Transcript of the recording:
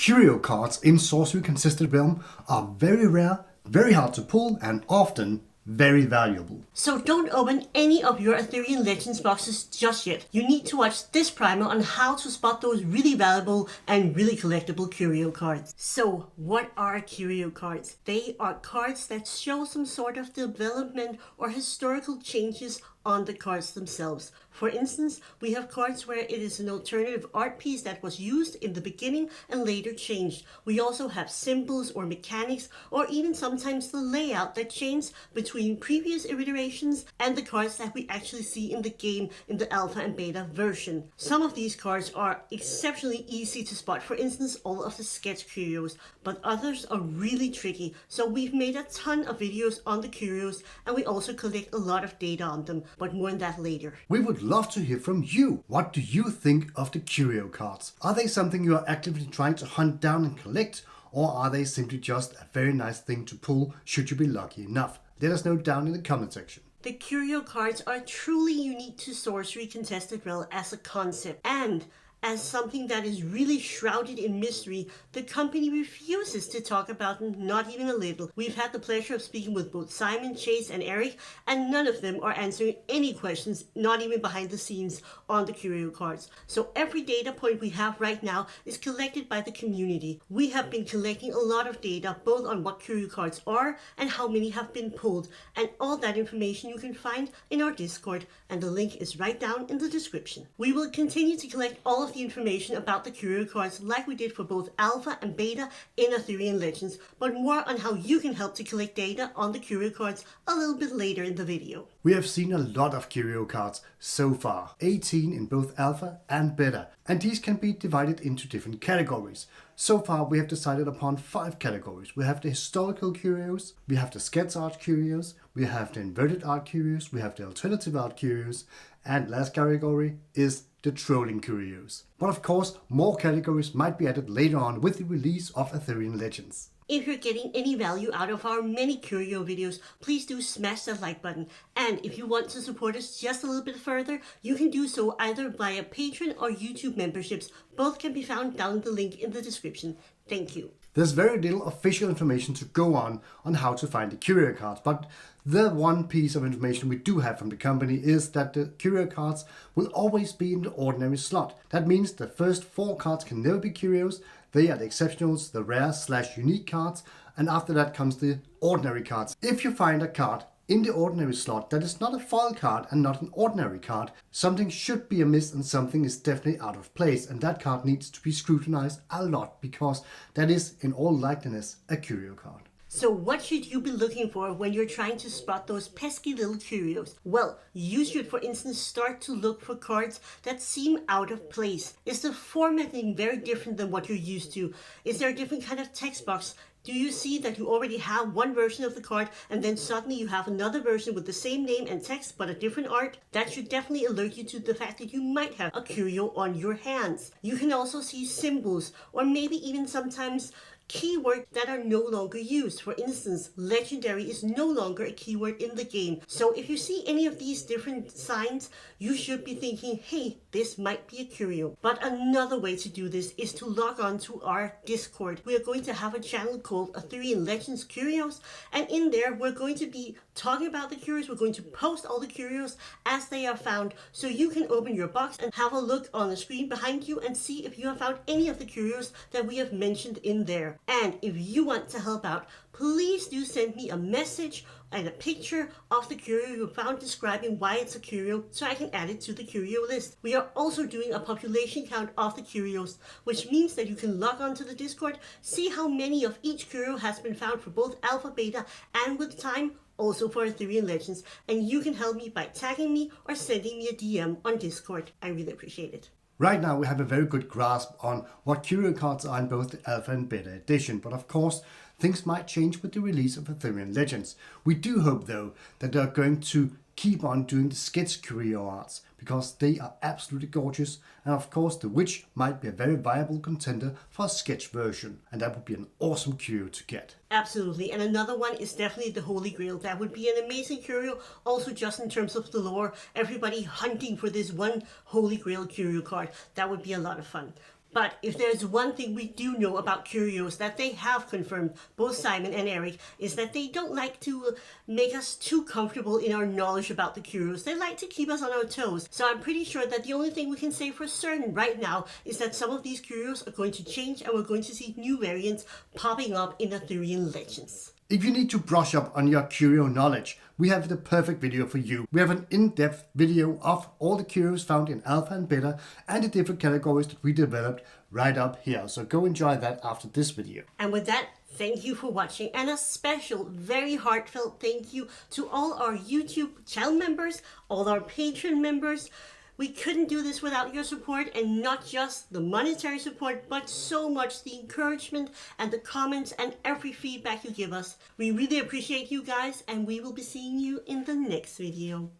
Curio cards in Sorcery Contested Realm are very rare, very hard to pull, and often very valuable. So don't open any of your Arthurian Legends boxes just yet. You need to watch this primer on how to spot those really valuable and really collectible curio cards. So what are curio cards? They are cards that show some sort of development or historical changes on the cards themselves. For instance, we have cards where it is an alternative art piece that was used in the beginning and later changed. We also have symbols or mechanics, or even sometimes the layout that changed between previous iterations and the cards that we actually see in the game in the alpha and beta version. Some of these cards are exceptionally easy to spot, for instance all of the sketch curios, but others are really tricky. So we've made a ton of videos on the curios, and we also collect a lot of data on them, but more on that later. We would love to hear from you. What do you think of the curio cards? Are they something you are actively trying to hunt down and collect, or are they simply just a very nice thing to pull should you be lucky enough? Let us know down in the comment section. The curio cards are truly unique to Sorcery Contested Realm as a concept, and as something that is really shrouded in mystery, the company refuses to talk about them, not even a little. We've had the pleasure of speaking with both Simon, Chase, and Eric, and none of them are answering any questions, not even behind the scenes, on the curio cards. So every data point we have right now is collected by the community. We have been collecting a lot of data, both on what curio cards are and how many have been pulled, and all that information you can find in our Discord, and the link is right down in the description. We will continue to collect all of the information about the curio cards like we did for both alpha and beta in Arthurian Legends, but more on how you can help to collect data on the curio cards a little bit later in the video. We have seen a lot of curio cards so far, 18 in both alpha and beta, and these can be divided into different categories. So far we have decided upon 5 categories. We have the historical curios, we have the sketch art curios, we have the inverted art curios, we have the alternative art curios, and last category is the trolling curios. But of course, more categories might be added later on with the release of Arthurian Legends. If you're getting any value out of our many curio videos, please do smash that like button. And if you want to support us just a little bit further, you can do so either via Patreon or YouTube memberships. Both can be found down the link in the description. Thank you. There's very little official information to go on how to find the curio cards, but the one piece of information we do have from the company is that the curio cards will always be in the ordinary slot. That means the first 4 cards can never be curios. They are the exceptionals, the rare/unique cards, and after that comes the ordinary cards. If you find a card in the ordinary slot that is not a foil card and not an ordinary card, something should be amiss and something is definitely out of place, and that card needs to be scrutinized a lot because that is in all likeliness a curio card. So what should you be looking for when you're trying to spot those pesky little curios? Well, you should for instance start to look for cards that seem out of place. Is the formatting very different than what you're used to? Is there a different kind of text box? Do you see that you already have one version of the card and then suddenly you have another version with the same name and text but a different art? That should definitely alert you to the fact that you might have a curio on your hands. You can also see symbols or maybe even sometimes keywords that are no longer used. For instance, legendary is no longer a keyword in the game. So if you see any of these different signs, you should be thinking, hey, this might be a curio. But another way to do this is to log on to our Discord. We are going to have a channel called Arthurian Legends Curios, and in there we're going to be talking about the curios. We're going to post all the curios as they are found, so you can open your box and have a look on the screen behind you and see if you have found any of the curios that we have mentioned in there. And if you want to help out, please do send me a message and a picture of the curio you found describing why it's a curio so I can add it to the curio list. We are also doing a population count of the curios, which means that you can log on to the Discord, see how many of each curio has been found for both alpha, beta, and with time, also for Arthurian Legends, and you can help me by tagging me or sending me a DM on Discord. I really appreciate it. Right now we have a very good grasp on what curio cards are in both the alpha and beta edition, but of course things might change with the release of Arthurian Legends. We do hope though that they are going to keep on doing the sketch curio arts because they are absolutely gorgeous, and of course the witch might be a very viable contender for a sketch version, and that would be an awesome curio to get. Absolutely, and another one is definitely the Holy Grail. That would be an amazing curio, also just in terms of the lore, everybody hunting for this one Holy Grail curio card. That would be a lot of fun. But if there's one thing we do know about Curios that they have confirmed, both Simon and Eric, is that they don't like to make us too comfortable in our knowledge about the Curios. They like to keep us on our toes. So I'm pretty sure that the only thing we can say for certain right now is that some of these Curios are going to change and we're going to see new variants popping up in Arthurian legends. If you need to brush up on your Curio knowledge, we have the perfect video for you. We have an in-depth video of all the Curios found in Alpha and Beta and the different categories that we developed right up here. So go enjoy that after this video. And with that, thank you for watching, and a special, very heartfelt thank you to all our YouTube channel members, all our Patreon members. We couldn't do this without your support, and not just the monetary support, but so much the encouragement and the comments and every feedback you give us. We really appreciate you guys, and we will be seeing you in the next video.